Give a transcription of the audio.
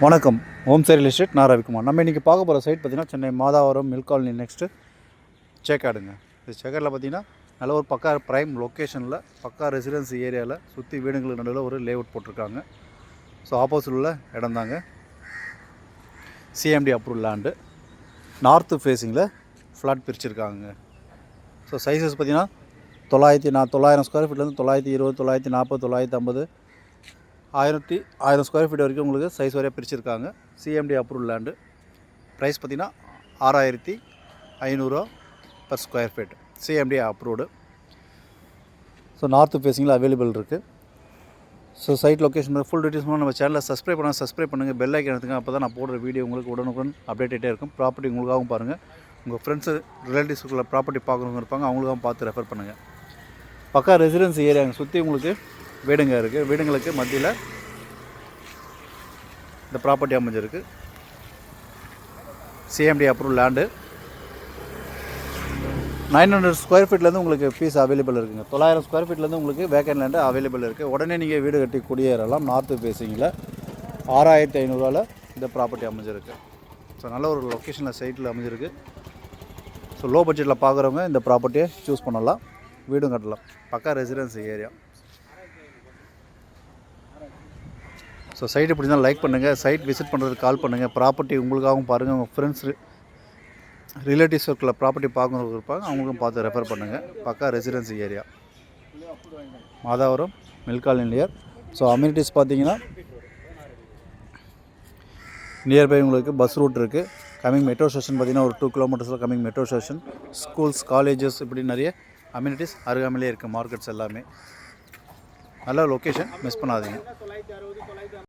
வணக்கம். Home sale real estate நான் ரவிக்குமார். நம்ம இன்றைக்கி பார்க்க போகிற சைட் பார்த்திங்கன்னா Chennai Madhavaram milk colony next சேக்காடுங்க. இது சேக்காடில் பார்த்திங்கன்னா நல்ல ஒரு பக்கா ப்ரைம் லொக்கேஷனில் பக்கா ரெசிடென்சி ஏரியாவில் சுற்றி வீடுங்களுக்கு நடுவில் ஒரு லேஅவுட் போட்டிருக்காங்க. ஸோ ஆப்போசிட் உள்ள இடம் தாங்க. CMD approval land. நார்த்து ஃபேஸிங்கில் ஃப்ளாட் பிரிச்சுருக்காங்க. ஸோ சைஸஸ் பார்த்திங்கன்னா 900 ஸ்கொயர் ஃபீட்லேருந்து 920, 940, 950, 1000 ஸ்கொயர் ஃபீட் வரைக்கும் உங்களுக்கு சைஸ் வரையாக பிரிச்சுருக்காங்க. CMD approval land. ப்ரைஸ் பார்த்திங்கன்னா 6500 per square feet. CMD approved. So north ஃபேஸிங்கில் அவைலபிள் இருக்குது. So site location full details நம்ம சேனலில் சப்ஸ்கிரைப் பண்ணுங்கள், பெல் ஐக்கன் எடுத்துங்க. அப்போ தான் நான் போடுற வீடியோ உங்களுக்கு உடனுக்குடன் அப்டேட்டே இருக்கும். ப்ராப்பர்ட்டி உங்களுக்காகவும் பாருங்கள், உங்கள் ஃப்ரெண்ட்ஸு ரிலேட்டிவ்ஸுக்குள்ள ப்ராப்பர்ட்டி பார்க்குறவங்க இருப்பாங்க, அவங்களுக்காகவும் பார்த்து ரெஃபர் பண்ணுங்கள். பக்கா ரெசிடென்சி ஏரியாங்க. சுற்றி உங்களுக்கு வீடுங்க இருக்குது. வீடுங்களுக்கு மத்தியில் இந்த ப்ராப்பர்ட்டி அமைஞ்சிருக்கு. CMD approval land. 900 ஸ்கொயர் ஃபீட்லேருந்து உங்களுக்கு பீஸ் அவைலபிள் இருக்குங்க. 900 ஸ்கொயர் ஃபீட்லேருந்து உங்களுக்கு வேக்கன் லேண்டு அவைலபிள் இருக்குது. உடனே நீங்கள் வீடு கட்டி குடியேறலாம். நார்த்து ஃபேஸிங்கில் 6500 இந்த ப்ராப்பர்ட்டி அமைஞ்சிருக்கு. ஸோ நல்ல ஒரு லொக்கேஷனில் சைட்டில் அமைஞ்சிருக்கு. ஸோ லோ பட்ஜெட்டில் பார்க்குறவங்க இந்த ப்ராப்பர்ட்டியை சூஸ் பண்ணலாம், வீடும் கட்டலாம். பக்கா ரெசிடென்சி ஏரியா. ஸோ சைட்டு பிடிச்சா லைக் பண்ணுங்கள், சைட் விசிட் பண்ணுறதுக்கு கால் பண்ணுங்கள். ப்ராப்பர்ட்டி உங்களுக்காகவும் பாருங்கள், உங்கள் ஃப்ரெண்ட்ஸ் ரிலேட்டிவ்ஸ் இருக்கிற ப்ராப்பர்ட்டி பார்க்குறவங்க இருப்பாங்க, அவங்களுக்கும் பார்த்து ரெஃபர் பண்ணுங்கள். பக்கா residency area, Madhavaram milk colony near. So amenities பார்த்தீங்கன்னா நியர்பை உங்களுக்கு பஸ் ரூட் இருக்குது. கம்மிங் மெட்ரோ ஸ்டேஷன் பார்த்திங்கன்னா ஒரு 2 கிலோமீட்டர்ஸில் coming metro station, schools, colleges, இப்படி நிறைய அம்யூனிட்டிஸ் அருகாமையிலே இருக்குது. மார்க்கெட்ஸ் எல்லாமே நல்ல லொக்கேஷன், மிஸ் பண்ணாதீங்க.